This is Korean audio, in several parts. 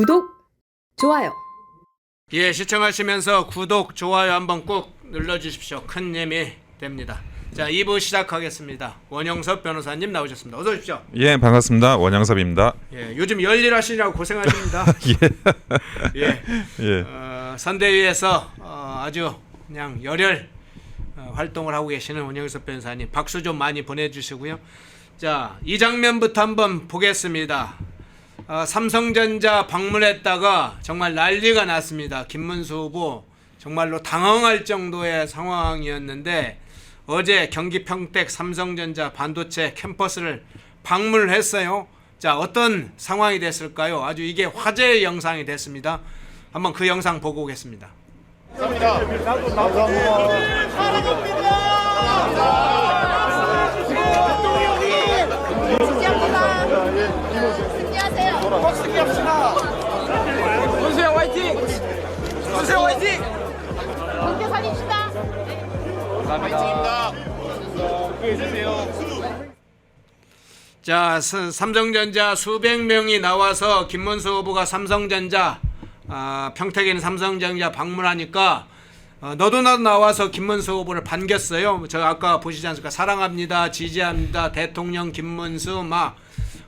구독, 좋아요. 예, 시청하시면서 구독, 좋아요 한번 꼭 눌러주십시오. 큰 힘이 됩니다. 자, 2부 시작하겠습니다. 원영섭 변호사님 나오셨습니다. 어서 오십시오. 예, 반갑습니다. 원영섭입니다. 예, 요즘 열일 하시냐고 고생하십니다. 예, 예. 선대위에서 아주 그냥 열혈 활동을 하고 계시는 원영섭 변호사님 박수 좀 많이 보내주시고요. 자, 이 장면부터 한번 보겠습니다. 삼성전자 방문했다가 정말 난리가 났습니다. 김문수 후보 정말로 당황할 정도의 상황이었는데 어제 경기 평택 삼성전자 반도체 캠퍼스를 방문을 했어요. 자, 어떤 상황이 됐을까요? 아주 이게 화제의 영상이 됐습니다. 한번 그 영상 보고 오겠습니다. 문수영 화이팅! 문수영 화이팅! 경제 살립시다. 자, 삼성전자 수백 명이 나와서 김문수 후보가 삼성전자 평택에 있는 삼성전자 방문하니까 너도 나도 나와서 김문수 후보를 반겼어요. 저 아까 보시지 않습니까? 사랑합니다, 지지합니다, 대통령 김문수 막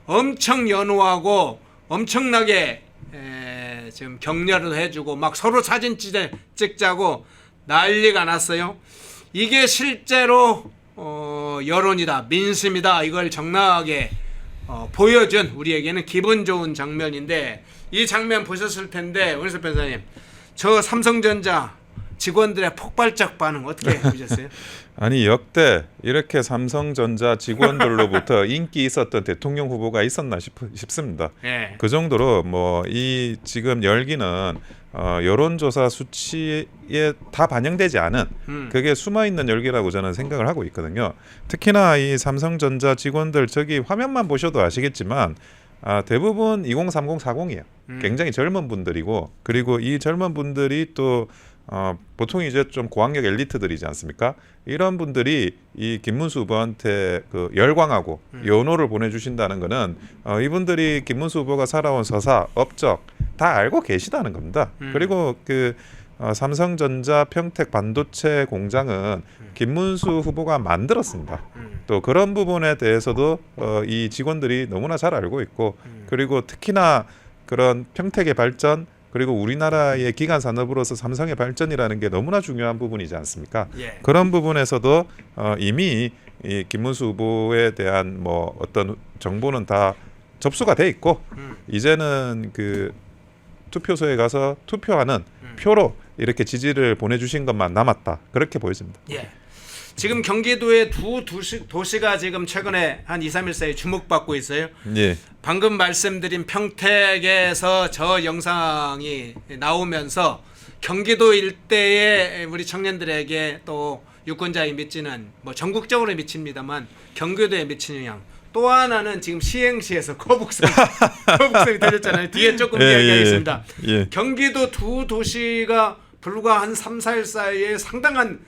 엄청 연호하고 엄청나게 지금 격려를 해주고 막 서로 사진 찍자고 난리가 났어요. 이게 실제로 여론이다, 민심이다, 이걸 정당하게 보여준 우리에게는 기분 좋은 장면인데, 이 장면 보셨을 텐데 원희섭 변호사님, 저 삼성전자 직원들의 폭발적 반응 어떻게 보셨어요? 아니, 역대 이렇게 삼성전자 직원들로부터 인기 있었던 대통령 후보가 있었나 싶습니다. 예. 그 정도로 뭐 이 지금 열기는 여론조사 수치에 다 반영되지 않은 그게 숨어있는 열기라고 저는 생각을 하고 있거든요. 특히나 이 삼성전자 직원들, 저기 화면만 보셔도 아시겠지만 대부분 2030, 40이에요. 굉장히 젊은 분들이고, 그리고 이 젊은 분들이 또 보통 이제 좀 고학력 엘리트들이지 않습니까? 이런 분들이 이 김문수 후보한테 그 열광하고 연호를 보내주신다는 거는 이분들이 김문수 후보가 살아온 서사, 업적 다 알고 계시다는 겁니다. 그리고 그 삼성전자 평택 반도체 공장은 김문수 후보가 만들었습니다. 또 그런 부분에 대해서도 이 직원들이 너무나 잘 알고 있고, 그리고 특히나 그런 평택의 발전, 그리고 우리나라의 기간 산업으로서 삼성의 발전이라는 게 너무나 중요한 부분이지 않습니까? 예. 그런 부분에서도 이미 이 김문수 후보에 대한 뭐 어떤 정보는 다 접수가 돼 있고, 이제는 그 투표소에 가서 투표하는 표로 이렇게 지지를 보내주신 것만 남았다, 그렇게 보여집니다. 예. 지금 경기도의 두 도시가 지금 최근에 한 2, 3일 사이에 주목받고 있어요. 예. 방금 말씀드린 평택에서 저 영상이 나오면서 경기도 일대의 우리 청년들에게, 또 유권자에 미치는, 뭐 전국적으로 미칩니다만 경기도에 미치는 영향, 또 하나는 지금 시행시에서 거북선이 터졌잖아요. 뒤에 조금 이야기하겠습니다. 예. 경기도 두 도시가 불과 한 3, 4일 사이에 상당한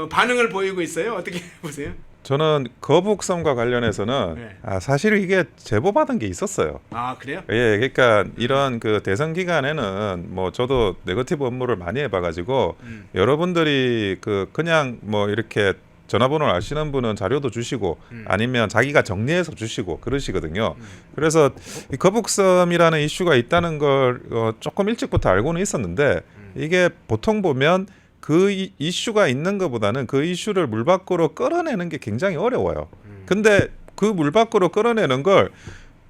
반응을 보이고 있어요. 어떻게 보세요? 저는 거북선과 관련해서는 네. 사실 이게 제보받은 게 있었어요. 아, 그래요? 예, 그러니까 이런 그 대선 기간에는 뭐 저도 네거티브 업무를 많이 해봐가지고 여러분들이 그냥 뭐 이렇게 전화번호를 아시는 분은 자료도 주시고 아니면 자기가 정리해서 주시고 그러시거든요. 그래서 이 거북섬이라는 이슈가 있다는 걸 조금 일찍부터 알고는 있었는데, 이게 보통 보면 그 이슈가 있는 것보다는 그 이슈를 물 밖으로 끌어내는 게 굉장히 어려워요. 근데 그 물 밖으로 끌어내는 걸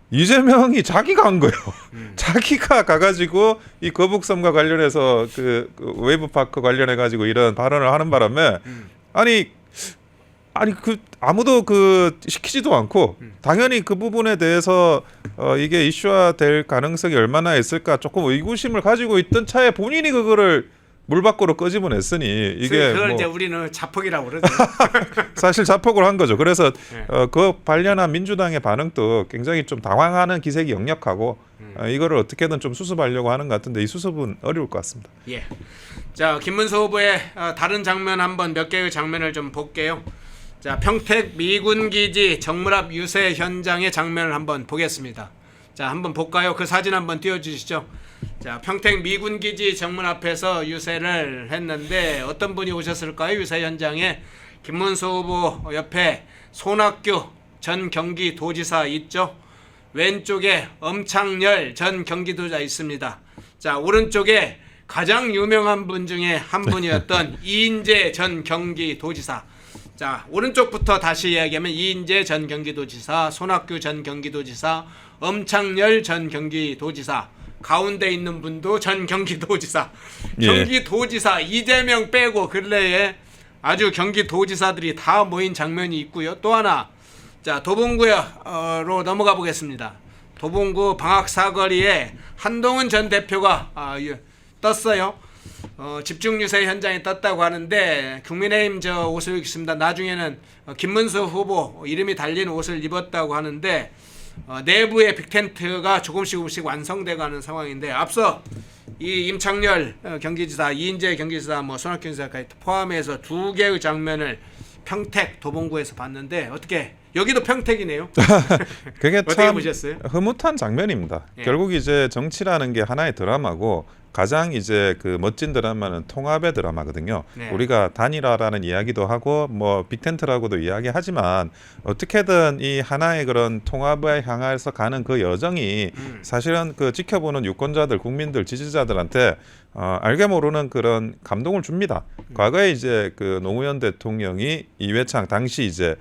이재명이 자기가 한 거예요. 자기가 가가지고 이 거북섬과 관련해서 그 웨이브파크 관련해 가지고 이런 발언을 하는 바람에 아니 그 아무도 그 시키지도 않고 당연히 그 부분에 대해서 이게 이슈화될 가능성이 얼마나 있을까 조금 의구심을 가지고 있던 차에 본인이 그거를 물 밖으로 끄집어냈으니 이게 그걸 뭐 이제 우리는 자폭이라고 그러죠. 사실 자폭을 한 거죠. 그래서 네. 그 관련한 민주당의 반응도 굉장히 좀 당황하는 기색이 역력하고 이거를 어떻게든 좀 수습하려고 하는 것 같은데 이 수습은 어려울 것 같습니다. 예. 자, 김문수 후보의 다른 장면 한번 몇 개의 장면을 좀 볼게요. 자, 평택 미군 기지 정문앞 유세 현장의 장면을 한번 보겠습니다. 자, 한번 볼까요? 그 사진 한번 띄워주시죠. 자, 평택 미군기지 정문 앞에서 유세를 했는데 어떤 분이 오셨을까요? 유세 현장에 김문수 후보 옆에 손학규 전 경기도지사 있죠. 왼쪽에 엄창열 전 경기도지사 있습니다. 자, 오른쪽에 가장 유명한 분 중에 한 분이었던 이인재 전 경기도지사. 자, 오른쪽부터 다시 이야기하면 이인재 전 경기도지사, 손학규 전 경기도지사, 엄창열 전 경기도지사, 가운데 있는 분도 전 경기도지사. 예. 경기도지사 이재명 빼고 근래에 아주 경기도지사들이 다 모인 장면이 있고요. 또 하나, 자, 도봉구로 넘어가 보겠습니다. 도봉구 방학사거리에 한동훈 전 대표가 떴어요. 집중 유세 현장에 떴다고 하는데 국민의힘 저 옷을 입습니다. 나중에는 김문수 후보 이름이 달린 옷을 입었다고 하는데 내부의 빅텐트가 조금씩 완성돼가는 상황인데 앞서 이 임창열 경기지사, 이인재 경기지사, 뭐 손학규 지사까지 포함해서 두 개의 장면을 평택 도봉구에서 봤는데 어떻게 여기도 평택이네요. 그게 어떻게 참 보셨어요? 흐뭇한 장면입니다. 예. 결국 이제 정치라는 게 하나의 드라마고 가장 이제 그 멋진 드라마는 통합의 드라마거든요. 네. 우리가 단일화라는 이야기도 하고 뭐 빅텐트라고도 이야기하지만 어떻게든 이 하나의 그런 통합에 향해서 가는 그 여정이 사실은 그 지켜보는 유권자들, 국민들, 지지자들한테 알게 모르는 그런 감동을 줍니다. 과거에 이제 그 노무현 대통령이 이회창 당시 이제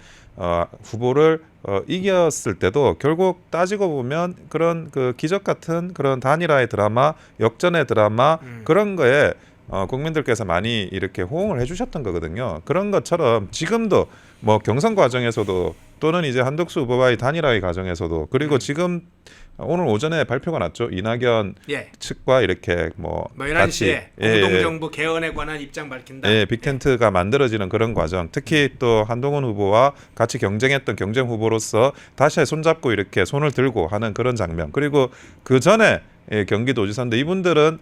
후보를 이겼을 때도 결국 따지고 보면 그런 그 기적 같은 그런 단일화의 드라마, 역전의 드라마 그런 거에 국민들께서 많이 이렇게 호응을 해주셨던 거거든요. 그런 것처럼 지금도 뭐 경선 과정에서도 또는 이제 한덕수 후보와의 단일화의 과정에서도 그리고 지금 오늘 오전에 발표가 났죠. 이낙연 예. 측과 이렇게 뭐 11시에 예, 공동정부 개헌에 관한 입장 밝힌다. 예, 빅텐트가 만들어지는 그런 과정, 특히 또 한동훈 후보와 같이 경쟁했던 경쟁 후보로서 다시 손잡고 이렇게 손을 들고 하는 그런 장면. 그리고 그 전에 경기도지사인데 이분들은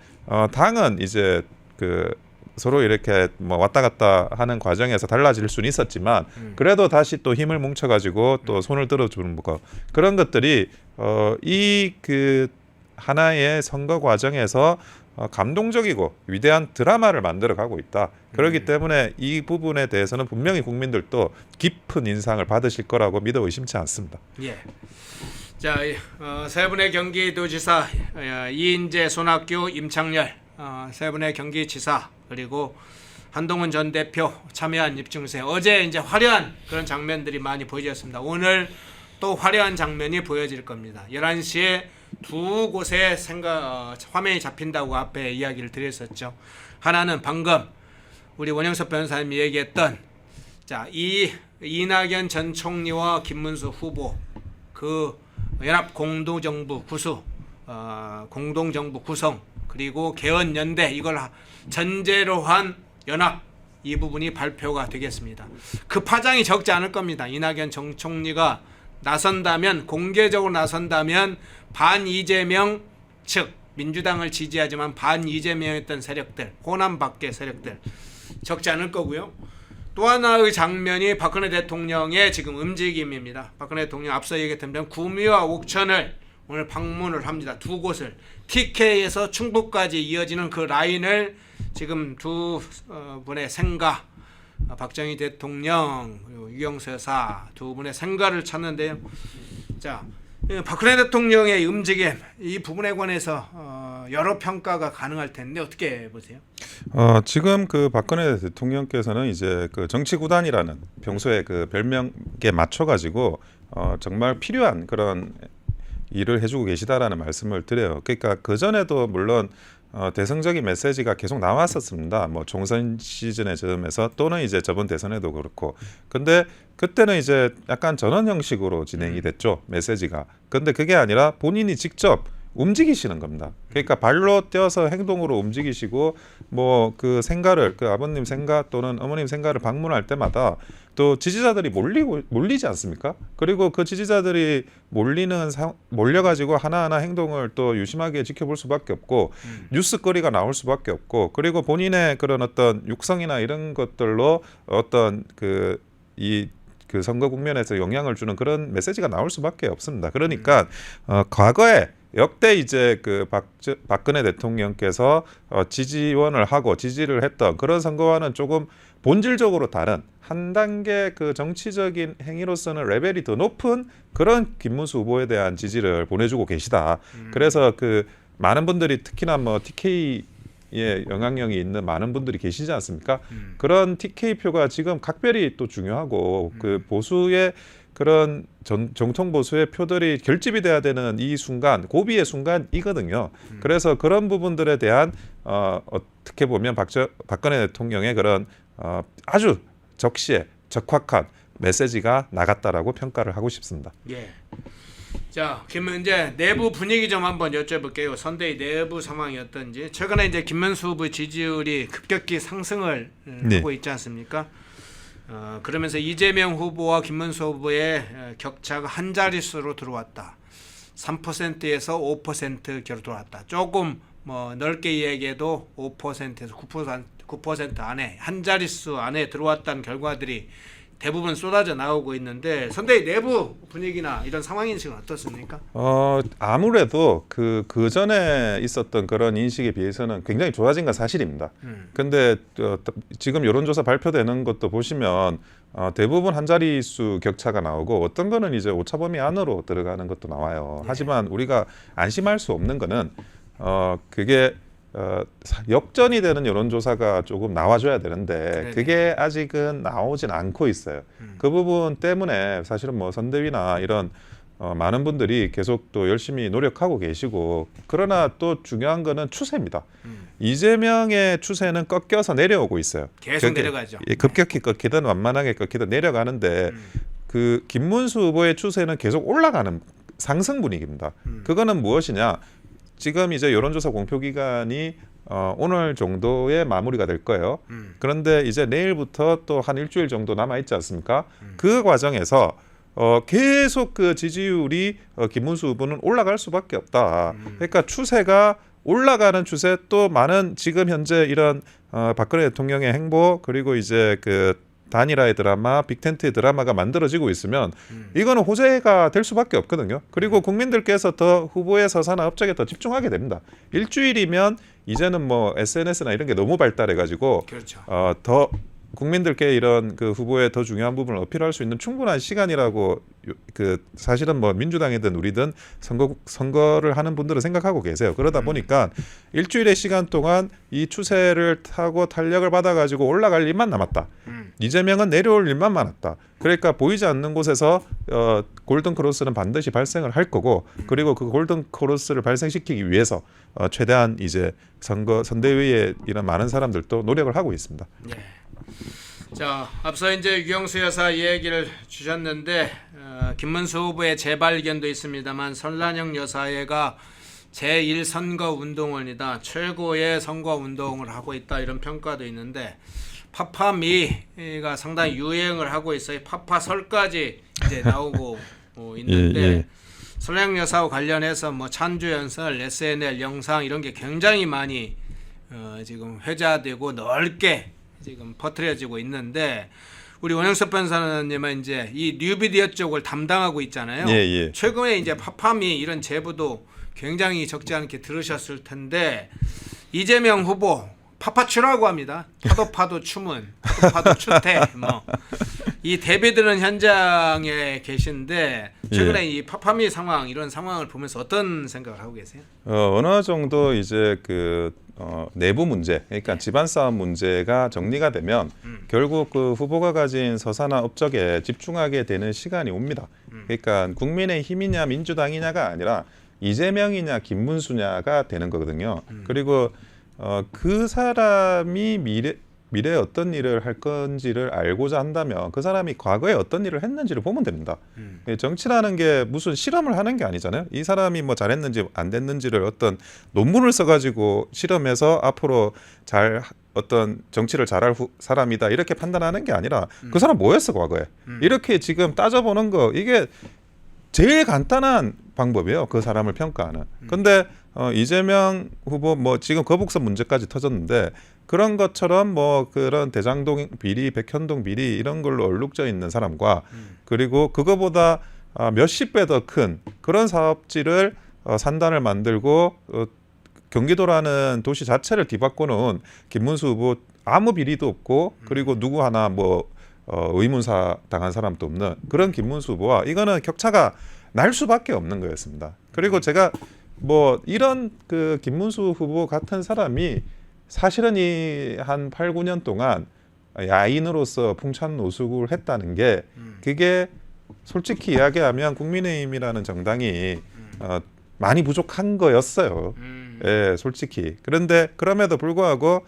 당은 이제 그 서로 이렇게 뭐 왔다 갔다 하는 과정에서 달라질 수는 있었지만 그래도 다시 또 힘을 뭉쳐가지고 또 손을 들어주는 거 그런 것들이 이 그 하나의 선거 과정에서 감동적이고 위대한 드라마를 만들어가고 있다. 그렇기 때문에 이 부분에 대해서는 분명히 국민들도 깊은 인상을 받으실 거라고 믿어 의심치 않습니다. 예. 자, 세 분의 경기도지사 이인재, 손학규, 임창열 세 분의 경기지사 그리고 한동훈 전 대표 참여한 입증세. 어제 이제 화려한 그런 장면들이 많이 보여졌습니다. 오늘 또 화려한 장면이 보여질 겁니다. 11시에 두 곳에 화면이 잡힌다고 앞에 이야기를 드렸었죠. 하나는 방금 우리 원영석 변호사님이 얘기했던 자, 이낙연 전 총리와 김문수 후보 그 연합 공동정부 구수 공동정부 구성 그리고 개헌연대 이걸 전제로 한 연합 이 부분이 발표가 되겠습니다. 그 파장이 적지 않을 겁니다. 이낙연 전 총리가 나선다면 공개적으로 나선다면 반 이재명 측 민주당을 지지하지만 반 이재명이었던 세력들 호남 밖의 세력들 적지 않을 거고요. 또 하나의 장면이 박근혜 대통령의 지금 움직임입니다. 박근혜 대통령 앞서 얘기했던 구미와 옥천을 오늘 방문을 합니다. 두 곳을 TK에서 충북까지 이어지는 그 라인을 지금 두 분의 생가 박정희 대통령 그리고 유경수 여사 두 분의 생가를 찾는데요. 자, 박근혜 대통령의 움직임 이 부분에 관해서 여러 평가가 가능할 텐데 어떻게 보세요? 지금 그 박근혜 대통령께서는 이제 그 정치 구단이라는 평소에 그 별명에 맞춰 가지고 정말 필요한 그런 일을 해주고 계시다라는 말씀을 드려요. 그러니까 그 전에도 물론 대승적인 메시지가 계속 나왔었습니다. 뭐 총선 시즌의 점에서 또는 이제 저번 대선에도 그렇고. 근데 그때는 이제 약간 전원 형식으로 진행이 됐죠. 메시지가. 근데 그게 아니라 본인이 직접 움직이시는 겁니다. 그러니까 발로 뛰어서 행동으로 움직이시고 뭐 그 생가를 그 아버님 생가 또는 어머님 생가를 방문할 때마다 또 지지자들이 몰리지 않습니까? 그리고 그 지지자들이 몰려가지고 하나하나 행동을 또 유심하게 지켜볼 수밖에 없고 뉴스거리가 나올 수밖에 없고 그리고 본인의 그런 어떤 육성이나 이런 것들로 어떤 그 이 그 선거 국면에서 영향을 주는 그런 메시지가 나올 수밖에 없습니다. 그러니까 과거에 역대 이제 그 박근혜 대통령께서 지지원을 하고 지지를 했던 그런 선거와는 조금 본질적으로 다른 한 단계 그 정치적인 행위로서는 레벨이 더 높은 그런 김문수 후보에 대한 지지를 보내주고 계시다. 그래서 그 많은 분들이 특히나 뭐 TK의 영향력이 있는 많은 분들이 계시지 않습니까? 그런 TK 표가 지금 각별히 또 중요하고 그 보수의 그런 정통 보수의 표들이 결집이 돼야 되는 이 순간, 고비의 순간이거든요. 그래서 그런 부분들에 대한 어떻게 보면 박근혜 대통령의 그런 아주 적시에 적확한 메시지가 나갔다라고 평가를 하고 싶습니다. 예. 자, 그러면 이제 내부 분위기 좀 한번 여쭤볼게요. 선대위 내부 상황이 어떤지. 최근에 이제 김문수 후보 지지율이 급격히 상승을 네. 하고 있지 않습니까? 그러면서 이재명 후보와 김문수 후보의 격차가 한 자릿수로 들어왔다. 3%에서 5%로 들어왔다. 조금 뭐 넓게 이야기해도 5%에서 9% 안에 한 자릿수 안에 들어왔다는 결과들이 대부분 쏟아져 나오고 있는데 선대위 내부 분위기나 이런 상황 인식은 어떻습니까? 아무래도 그 전에 있었던 그런 인식에 비해서는 굉장히 좋아진 건 사실입니다. 근데 지금 여론조사 발표되는 것도 보시면 대부분 한 자릿수 격차가 나오고 어떤 거는 이제 오차 범위 안으로 들어가는 것도 나와요. 네. 하지만 우리가 안심할 수 없는 거는 그게 역전이 되는 여론조사가 조금 나와줘야 되는데 네네. 그게 아직은 나오진 않고 있어요. 그 부분 때문에 사실은 뭐 선대위나 이런 많은 분들이 계속 또 열심히 노력하고 계시고 그러나 또 중요한 거는 추세입니다. 이재명의 추세는 꺾여서 내려오고 있어요. 계속 내려가죠. 급격히 꺾이든 완만하게 꺾이든 내려가는데 그 김문수 후보의 추세는 계속 올라가는 상승 분위기입니다. 그거는 무엇이냐? 지금 이제 여론조사 공표 기간이 오늘 정도에 마무리가 될 거예요. 그런데 이제 내일부터 또 한 일주일 정도 남아 있지 않습니까? 그 과정에서 계속 그 지지율이 김문수 후보는 올라갈 수밖에 없다. 그러니까 추세가 올라가는 추세 또 많은 지금 현재 이런 박근혜 대통령의 행보 그리고 이제 그 단일화의 드라마, 빅텐트의 드라마가 만들어지고 있으면 이거는 호재가 될 수밖에 없거든요. 그리고 국민들께서 더 후보의 서사나 업적에 더 집중하게 됩니다. 일주일이면 이제는 뭐 SNS나 이런 게 너무 발달해가지고 그렇죠. 더 국민들께 이런 그 후보의 더 중요한 부분을 어필할 수 있는 충분한 시간이라고 그 사실은 뭐 민주당이든 우리든 선거를 하는 분들은 생각하고 계세요. 그러다 보니까 일주일의 시간 동안 이 추세를 타고 탄력을 받아가지고 올라갈 일만 남았다. 이재명은 내려올 일만 많았다. 그러니까 보이지 않는 곳에서 골든 크로스는 반드시 발생을 할 거고 그리고 그 골든 크로스를 발생시키기 위해서 최대한 이제 선대위에 이런 많은 사람들도 노력을 하고 있습니다. 네. 자, 앞서 이제 유경수 여사 얘기를 주셨는데 김문수 후보의 재발견도 있습니다만 선란영 여사회가 제1선거운동원이다. 최고의 선거운동을 하고 있다. 이런 평가도 있는데 파파미가 상당히 유행을 하고 있어요. 파파설까지 이제 나오고 있는데 예. 선란영 여사와 관련해서 뭐 찬주연설, SNL 영상 이런 게 굉장히 많이 지금 회자되고 넓게 지금 퍼뜨려지고 있는데 우리 원영섭 변호사님은 이제 이 뉴미디어 쪽을 담당하고 있잖아요. 예. 최근에 이제 파파미 이런 제보도 굉장히 적지 않게 들으셨을 텐데 이재명 후보 파파추라고 합니다. 파도 추문, 파도 추태 뭐 이 대비들은 현장에 계신데 최근에 이 파파미 상황 이런 상황을 보면서 어떤 생각을 하고 계세요? 어느 정도 이제 그 내부 문제, 그러니까 집안 싸움 문제가 정리가 되면 결국 그 후보가 가진 서사나 업적에 집중하게 되는 시간이 옵니다. 그러니까 국민의힘이냐 민주당이냐가 아니라 이재명이냐 김문수냐가 되는 거거든요. 그리고 그 사람이 미래에 어떤 일을 할 건지를 알고자 한다면 그 사람이 과거에 어떤 일을 했는지를 보면 됩니다. 정치라는 게 무슨 실험을 하는 게 아니잖아요. 이 사람이 뭐 잘했는지 안 됐는지를 어떤 논문을 써가지고 실험해서 앞으로 잘 어떤 정치를 잘할 사람이다 이렇게 판단하는 게 아니라 그 사람 뭐 했어 과거에 이렇게 지금 따져보는 거 이게 제일 간단한 방법이에요. 그 사람을 평가하는. 근데 이재명 후보 뭐 지금 거북선 문제까지 터졌는데 그런 것처럼 뭐 그런 대장동 비리, 백현동 비리 이런 걸로 얼룩져 있는 사람과 그리고 그거보다 몇십 배 더 큰 그런 사업지를 산단을 만들고 경기도라는 도시 자체를 뒤바꿔놓은 김문수 후보 아무 비리도 없고 그리고 누구 하나 뭐 의문사 당한 사람도 없는 그런 김문수 후보와 이거는 격차가 날 수밖에 없는 거였습니다. 그리고 제가 뭐 이런 그 김문수 후보 같은 사람이 사실은 이 한 8, 9년 동안 야인으로서 풍찬 노숙을 했다는 게 그게 솔직히 이야기하면 국민의힘이라는 정당이 많이 부족한 거였어요. 예, 솔직히. 그런데 그럼에도 불구하고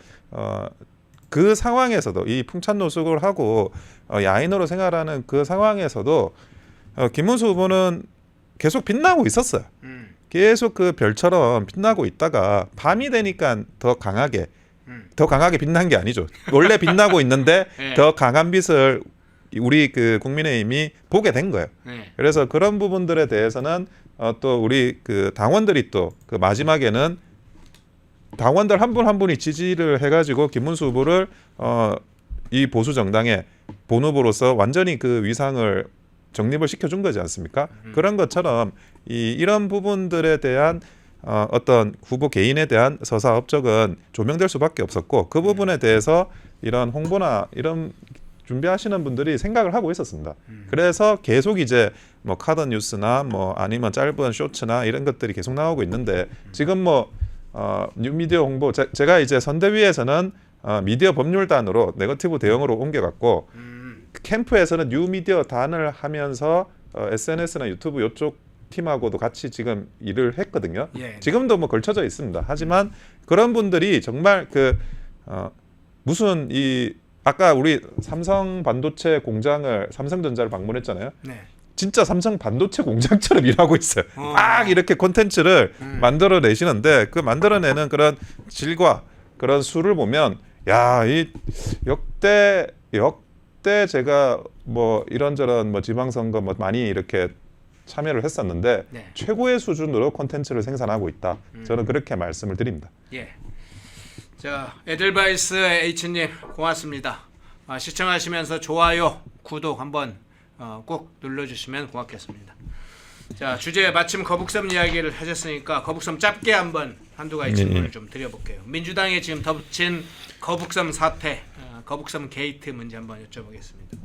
그 상황에서도 이 풍찬 노숙을 하고 야인으로 생활하는 그 상황에서도 김문수 후보는 계속 빛나고 있었어요. 계속 그 별처럼 빛나고 있다가 밤이 되니까 더 강하게 빛난 게 아니죠. 원래 빛나고 있는데 네. 더 강한 빛을 우리 그 국민의힘이 보게 된 거예요. 네. 그래서 그런 부분들에 대해서는 또 우리 그 당원들이 또 그 마지막에는 당원들 한 분 한 분이 지지를 해가지고 김문수 후보를 이 보수 정당의 본 후보로서 완전히 그 위상을 정립을 시켜준 거지 않습니까? 그런 것처럼 이런 부분들에 대한 어떤 후보 개인에 대한 서사 업적은 조명될 수밖에 없었고 그 부분에 대해서 이런 홍보나 이런 준비하시는 분들이 생각을 하고 있었습니다. 그래서 계속 이제 뭐 카드 뉴스나 뭐 아니면 짧은 쇼츠나 이런 것들이 계속 나오고 있는데 지금 뭐 뉴미디어 홍보 제가 이제 선대위에서는 미디어 법률단으로 네거티브 대응으로 옮겨갔고 캠프에서는 뉴미디어 단을 하면서 SNS나 유튜브 이쪽 팀하고도 같이 지금 일을 했거든요. 예. 지금도 뭐 걸쳐져 있습니다. 하지만 그런 분들이 정말 그 무슨 이 아까 우리 삼성 반도체 공장을 삼성전자를 방문했잖아요. 네. 진짜 삼성 반도체 공장처럼 일하고 있어요. 막 이렇게 콘텐츠를 만들어내시는데 그 만들어내는 그런 질과 그런 수를 보면 야, 이 역대 제가 뭐 이런저런 뭐 지방선거 뭐 많이 이렇게 참여를 했었는데 네. 최고의 수준으로 콘텐츠를 생산하고 있다. 저는 그렇게 말씀을 드립니다. 예. 자, 에델바이스 H님 고맙습니다. 시청하시면서 좋아요, 구독 한번 꼭 눌러주시면 고맙겠습니다. 자, 주제 마침 거북섬 이야기를 하셨으니까 거북섬 짧게 한번 한두 가지 질문을 좀 드려볼게요. 민주당에 지금 덮친 거북섬 사태, 거북섬 게이트 문제 한번 여쭤보겠습니다.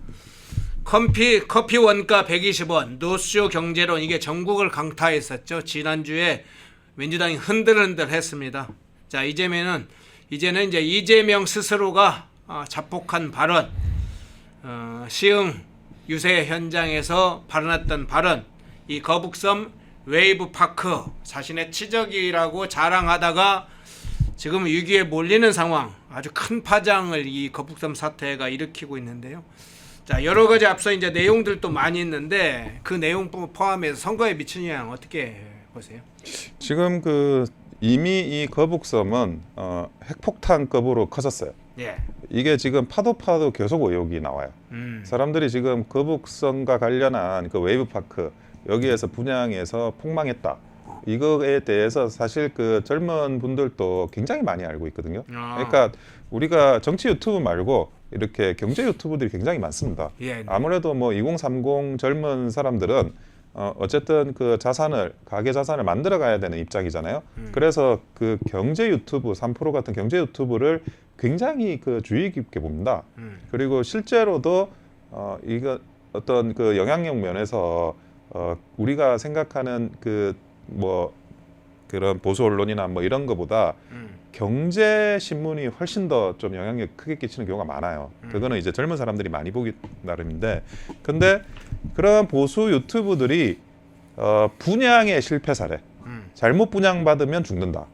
커피 원가 120원, 노쇼 경제론 이게 전국을 강타했었죠. 지난주에 민주당이 흔들흔들했습니다. 자, 이제는 이제 이재명 스스로가 자폭한 발언, 시흥 유세 현장에서 발언했던 발언, 이 거북섬 웨이브 파크 자신의 치적이라고 자랑하다가 지금 위기에 몰리는 상황, 아주 큰 파장을 이 거북섬 사태가 일으키고 있는데요. 자, 여러 가지 앞서 이제 내용들도 많이 있는데 그 내용 포함해서 선거에 미치는 영향 어떻게 보세요? 지금 그 이미 이 거북섬은 핵폭탄급으로 커졌어요. 예. 이게 지금 파도 계속 의혹이 나와요. 사람들이 지금 거북섬과 관련한 그 웨이브 파크 여기에서 분양해서 폭망했다. 이거에 대해서 사실 그 젊은 분들도 굉장히 많이 알고 있거든요. 그러니까 우리가 정치 유튜브 말고 이렇게 경제 유튜브들이 굉장히 많습니다. 예. 아무래도 뭐 2030 젊은 사람들은 어쨌든 그 가계 자산을 만들어 가야 되는 입장이잖아요. 그래서 그 경제 유튜브 3프로 같은 경제 유튜브를 굉장히 그 주의 깊게 봅니다. 그리고 실제로도 이거 어떤 그 영향력 면에서 우리가 생각하는 그 뭐 그런 보수 언론이나 뭐 이런 거보다 경제 신문이 훨씬 더 좀 영향력 크게 끼치는 경우가 많아요. 그거는 이제 젊은 사람들이 많이 보기 나름인데, 근데 그런 보수 유튜브들이 분양의 실패 사례, 잘못 분양받으면 죽는다.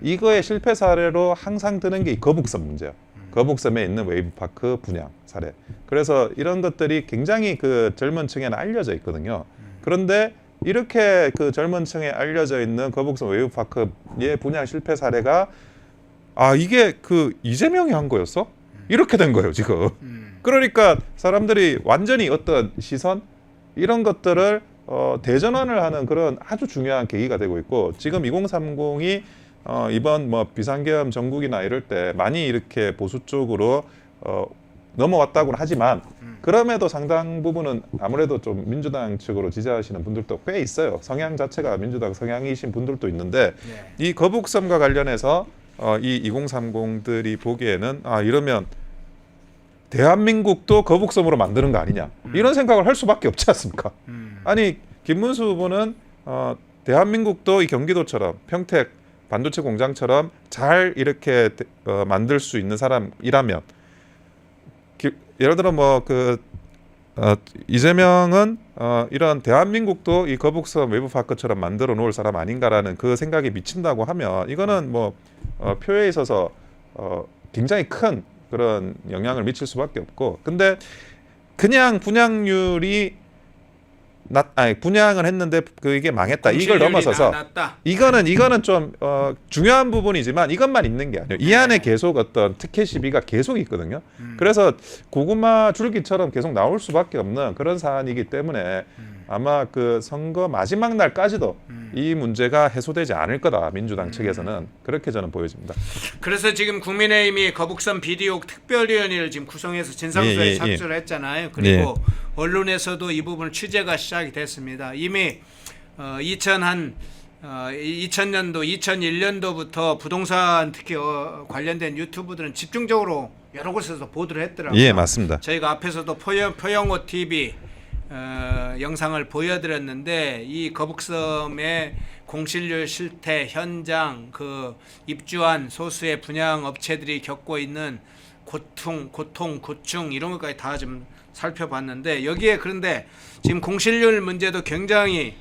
이거의 실패 사례로 항상 드는 게 이 거북섬 문제예요. 거북섬에 있는 웨이브파크 분양 사례. 그래서 이런 것들이 굉장히 그 젊은 층에는 알려져 있거든요. 그런데 이렇게 그 젊은 층에 알려져 있는 거북섬 웨이브파크의 분양 실패 사례가 이게 그 이재명이 한 거였어? 이렇게 된 거예요 지금. 그러니까 사람들이 완전히 어떤 시선 이런 것들을 대전환을 하는 그런 아주 중요한 계기가 되고 있고, 지금 2030이 이번 뭐 비상계엄 전국이나 이럴 때 많이 이렇게 보수 쪽으로 넘어왔다고는 하지만 그럼에도 상당 부분은 아무래도 좀 민주당 측으로 지지하시는 분들도 꽤 있어요. 성향 자체가 민주당 성향이신 분들도 있는데 이 거북선과 관련해서 이 2030들이 보기에는 이러면 대한민국도 거북섬으로 만드는 거 아니냐 이런 생각을 할 수밖에 없지 않습니까? 아니 김문수 후보는 대한민국도 이 경기도처럼 평택 반도체 공장처럼 잘 이렇게 만들 수 있는 사람이라면 예를 들어 이재명은 이런 대한민국도 이 거북섬 외부 파크처럼 만들어 놓을 사람 아닌가라는 그 생각이 미친다고 하면 이거는 표에 있어서 굉장히 큰 그런 영향을 미칠 수밖에 없고 근데 그냥 분양률이 분양을 했는데 이게 망했다. 이걸 넘어서서 이거는 좀 중요한 부분이지만 이것만 있는 게 아니에요. 이 안에 계속 어떤 특혜 시비가 계속 있거든요. 그래서 고구마 줄기처럼 계속 나올 수밖에 없는 그런 사안이기 때문에 아마 그 선거 마지막 날까지도 이 문제가 해소되지 않을 거다. 민주당 측에서는 그렇게 저는 보여집니다. 그래서 지금 국민의힘이 거북선 비리혹 특별위원회를 지금 구성해서 진상조사에 착수를 했잖아요. 그리고 언론에서도 이 부분 취재가 시작이 됐습니다. 이미 2000년도, 2001년도부터 부동산 특히 관련된 유튜브들은 집중적으로 여러 곳에서 보도를 했더라고요. 예, 맞습니다. 저희가 앞에서도 포영호 TV 영상을 보여드렸는데 이 거북섬의 공실률 실태 현장 그 입주한 소수의 분양 업체들이 겪고 있는 고충, 이런 것까지 다 좀 살펴봤는데 여기에 그런데 지금 공실률 문제도 굉장히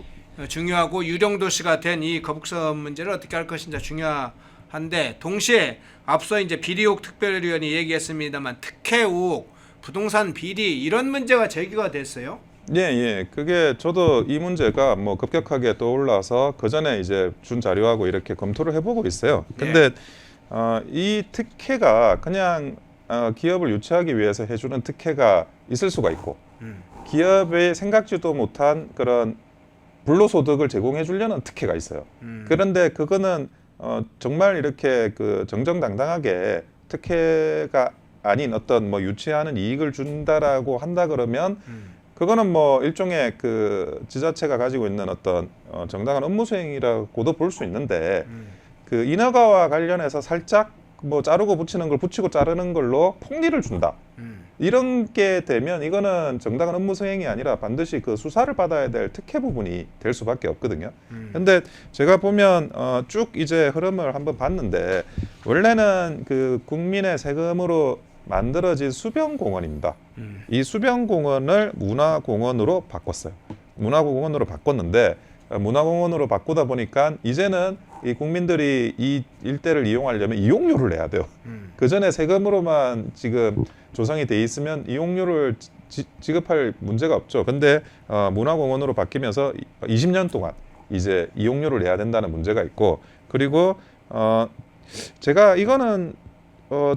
중요하고 유령 도시가 된 이 거북섬 문제를 어떻게 할 것인가 중요한데 동시에 앞서 이제 비리혹 특별위원회 얘기했습니다만 특혜 의혹, 부동산 비리 이런 문제가 제기가 됐어요. 예. 그게 저도 이 문제가 급격하게 떠올라서 그 전에 이제 준 자료하고 이렇게 검토를 해보고 있어요. 근데 이 특혜가 그냥 기업을 유치하기 위해서 해주는 특혜가 있을 수가 있고 기업에 생각지도 못한 그런 불로소득을 제공해 주려는 특혜가 있어요. 그런데 그거는 정말 이렇게 그 정정당당하게 특혜가 아닌 어떤 유치하는 이익을 준다라고 한다 그러면 그거는 일종의 그 지자체가 가지고 있는 어떤 정당한 업무 수행이라고도 볼 수 있는데 그 인허가와 관련해서 살짝 자르고 붙이는 걸 붙이고 자르는 걸로 폭리를 준다. 이런 게 되면 이거는 정당한 업무 수행이 아니라 반드시 그 수사를 받아야 될 특혜 부분이 될 수밖에 없거든요. 근데 제가 보면 쭉 이제 흐름을 한번 봤는데 원래는 그 국민의 세금으로 만들어진 수변공원입니다. 이 수변공원을 문화공원으로 바꿨어요. 문화공원으로 바꿨는데 문화공원으로 바꾸다 보니까 이제는 이 국민들이 이 일대를 이용하려면 이용료를 내야 돼요. 그 전에 세금으로만 지금 조성이 돼 있으면 이용료를 지급할 문제가 없죠. 근데 문화공원으로 바뀌면서 20년 동안 이제 이용료를 내야 된다는 문제가 있고 그리고 제가 이거는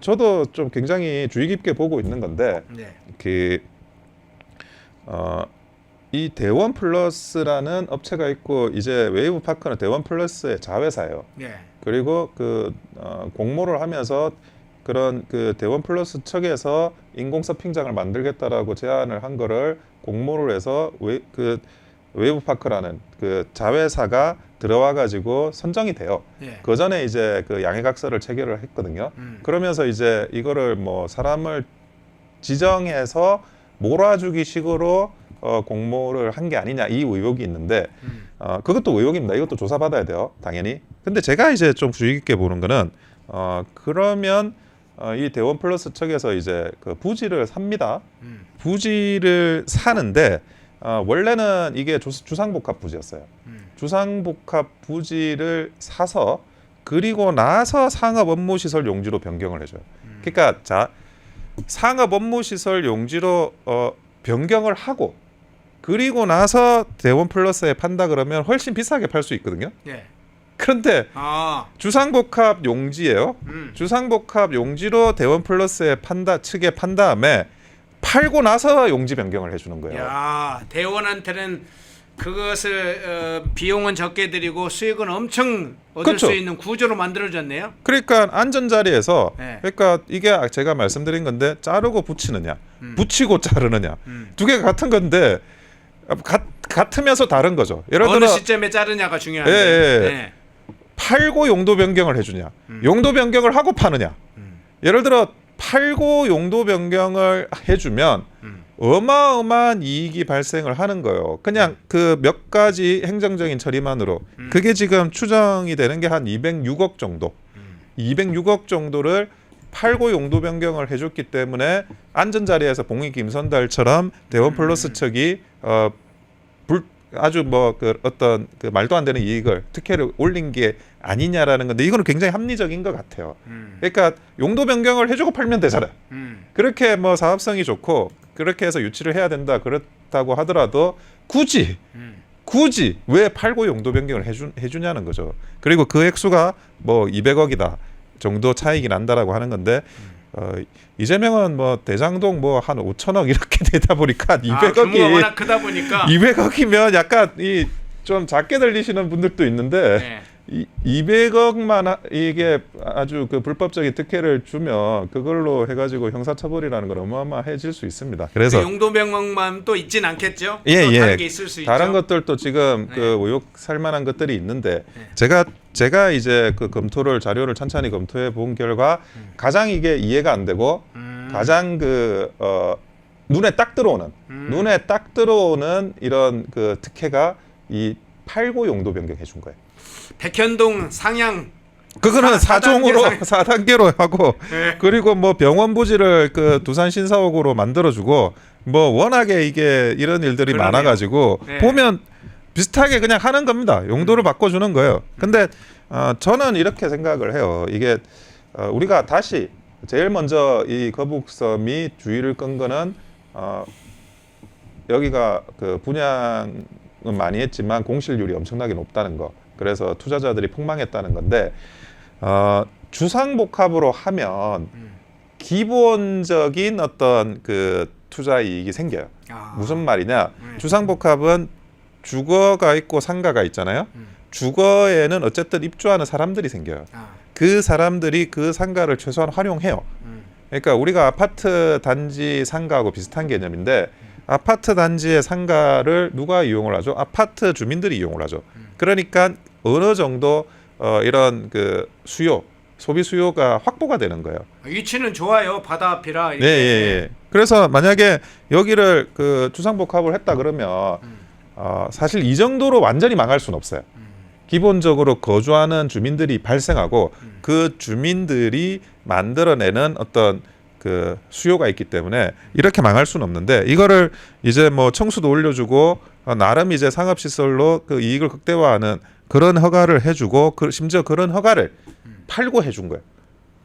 저도 좀 굉장히 주의 깊게 보고 있는 건데 이 대원 플러스라는 업체가 있고 이제 웨이브 파크는 대원 플러스의 자회사예요. 그리고 그 공모를 하면서 그런 그 대원 플러스 측에서 인공 서핑장을 만들겠다라고 제안을 한 거를 공모를 해서 웨이브 파크라는 그 자회사가 들어와 가지고 선정이 돼요. 그 전에 이제 그 양해각서를 체결을 했거든요. 그러면서 이제 이거를 사람을 지정해서 몰아주기 식으로 공모를 한 게 아니냐 이 의혹이 있는데 그것도 의혹입니다. 이것도 조사받아야 돼요. 당연히. 근데 제가 이제 좀 주의 깊게 보는 거는 그러면 이 대원 플러스 측에서 이제 그 부지를 삽니다. 부지를 사는데 원래는 이게 주상복합 부지였어요. 주상복합 부지를 사서 그리고 나서 상업 업무시설 용지로 변경을 해줘요. 그러니까 상업 업무시설 용지로 변경을 하고 그리고 나서 대원 플러스에 판다 그러면 훨씬 비싸게 팔 수 있거든요. 그런데 주상복합 용지예요. 주상복합 용지로 대원 플러스에 측에 판 다음에 팔고 나서 용지 변경을 해주는 거예요. 야, 대원한테는 그것을 비용은 적게 들이고 수익은 엄청 얻을 그렇죠. 수 있는 구조로 만들어졌네요. 그러니까 안전 자리에서 네. 그러니까 이게 제가 말씀드린 건데 자르고 붙이느냐, 붙이고 자르느냐 두 개가 같은 건데 같으면서 다른 거죠. 예를 어느 들어 시점에 자르냐가 중요한데. 예, 예. 네. 팔고 용도 변경을 해주냐, 용도 변경을 하고 파느냐. 예를 들어 팔고 용도 변경을 해주면 어마어마한 이익이 발생을 하는 거예요. 그냥 그 몇 가지 행정적인 처리만으로 그게 지금 추정이 되는 게 한 206억 정도. 206억 정도를 팔고 용도 변경을 해줬기 때문에 안전 자리에서 봉익 김선달처럼 대원 플러스 측이 아주 뭐 그 어떤 그 말도 안 되는 이익을 특혜를 올린 게 아니냐라는 건데 이거는 굉장히 합리적인 것 같아요. 그러니까 용도 변경을 해주고 팔면 되잖아요. 그렇게 뭐 사업성이 좋고 그렇게 해서 유치를 해야 된다 그렇다고 하더라도 굳이 왜 팔고 용도 변경을 해주냐는 거죠. 그리고 그 액수가 뭐 200억이다 정도 차익이 난다라고 하는 건데 이재명은 뭐 대장동 뭐 한 5천억 이렇게 되다 보니까 200억이 규모가 워낙 크다 보니까 200억이면 약간 이 좀 작게 들리시는 분들도 있는데 네. 200억만 이게 아주 그 불법적인 특혜를 주면 그걸로 해가지고 형사처벌이라는 건 어마어마해질 수 있습니다. 그래서 그 용도 변경만 또 있진 않겠죠? 예, 또 예. 다른 게 있을 수 다른 있죠. 것들도 지금 그 의혹 살만한 것들이 있는데 제가 이제 그 자료를 찬찬히 검토해 본 결과 가장 이게 이해가 안 되고 가장 그 눈에 딱 들어오는 이런 그 특혜가 이 팔고 용도 변경해 준 거예요. 백현동 상향 그거는 사종으로 4단계로 하고 네. 그리고 뭐 병원 부지를 그 두산 신사옥으로 만들어주고 뭐 워낙에 이게 이런 일들이 그러네요. 많아가지고 네. 보면 비슷하게 그냥 하는 겁니다. 용도를 바꿔주는 거예요. 근데 저는 이렇게 생각을 해요. 이게 우리가 다시 제일 먼저 이 거북섬이 주의를 끈 거는 여기가 그 분양은 많이 했지만 공실률이 엄청나게 높다는 거. 그래서 투자자들이 폭망했다는 건데 주상복합으로 하면 기본적인 어떤 그 투자 이익이 생겨요. 무슨 말이냐? 주상복합은 주거가 있고 상가가 있잖아요. 주거에는 어쨌든 입주하는 사람들이 생겨요. 그 사람들이 그 상가를 최소한 활용해요. 그러니까 우리가 아파트 단지 상가하고 비슷한 개념인데 아파트 단지의 상가를 누가 이용을 하죠? 아파트 주민들이 이용을 하죠. 그러니까 어느 정도 이런 그 소비 수요가 확보가 되는 거예요. 위치는 좋아요. 바다 앞이라. 네, 예. 그래서 만약에 여기를 그 주상복합을 했다 그러면 사실 이 정도로 완전히 망할 수는 없어요. 기본적으로 거주하는 주민들이 발생하고 그 주민들이 만들어내는 어떤 그 수요가 있기 때문에 이렇게 망할 수는 없는데 이거를 이제 뭐 청수도 올려주고 나름 이제 상업시설로 그 이익을 극대화하는 그런 허가를 해주고 심지어 그런 허가를 팔고 해준 거예요.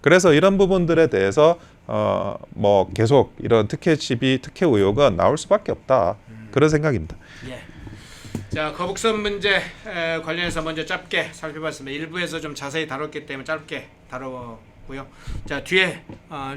그래서 이런 부분들에 대해서 뭐 계속 이런 특혜 의혹은 나올 수밖에 없다. 그런 생각입니다. 예. 자, 거북선 문제 관련해서 먼저 짧게 살펴봤습니다. 일부에서 좀 자세히 다뤘기 때문에 짧게 다루고요. 자, 뒤에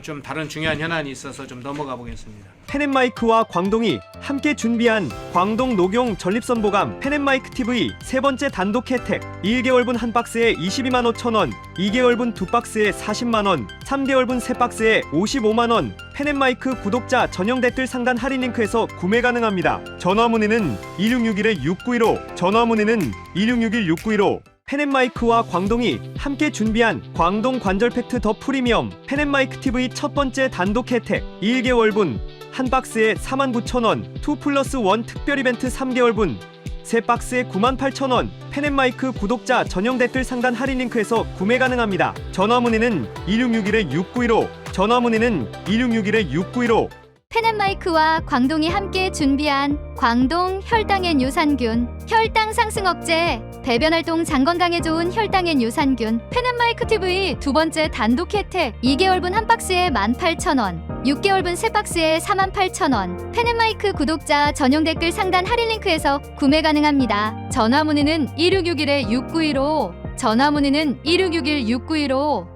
좀 다른 중요한 현안이 있어서 좀 넘어가 보겠습니다. 펜앤마이크와 광동이 함께 준비한 광동 녹용 전립선보감 펜앤마이크 TV 세 번째 단독 혜택 1개월분 한 박스에 22만 5천 원, 2개월분 두 박스에 40만 원, 3개월분 세 박스에 55만 원. 펜앤마이크 구독자 전용 댓글 상단 할인 링크에서 구매 가능합니다. 전화 문의는 2661-6915, 전화 문의는 2661-6915. 펜앤마이크와 광동이 함께 준비한 광동 관절 팩트 더 프리미엄 펜앤마이크 TV 첫 번째 단독 혜택 1개월분 한 박스에 49,000원, 2+1 특별 이벤트 3개월분 세 박스에 98,000원. 펜앤마이크 구독자 전용 댓글 상단 할인 링크에서 구매 가능합니다. 전화 문의는 2661-6915, 전화 문의는 2661-6915. 펜앤마이크와 광동이 함께 준비한 광동 혈당엔 유산균, 혈당 상승 억제, 배변 활동 장 건강에 좋은 혈당엔 유산균, 펜앤마이크 TV 두 번째 단독 혜택 2개월분 한 박스에 18,000원, 6개월분 세 박스에 48,000원. 펜앤마이크 구독자 전용 댓글 상단 할인 링크에서 구매 가능합니다. 전화 문의는 2661-6915, 전화 문의는 2661-6915.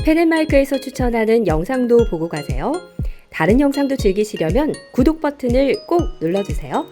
펜앤마이크에서 추천하는 영상도 보고 가세요. 다른 영상도 즐기시려면 구독 버튼을 꼭 눌러주세요.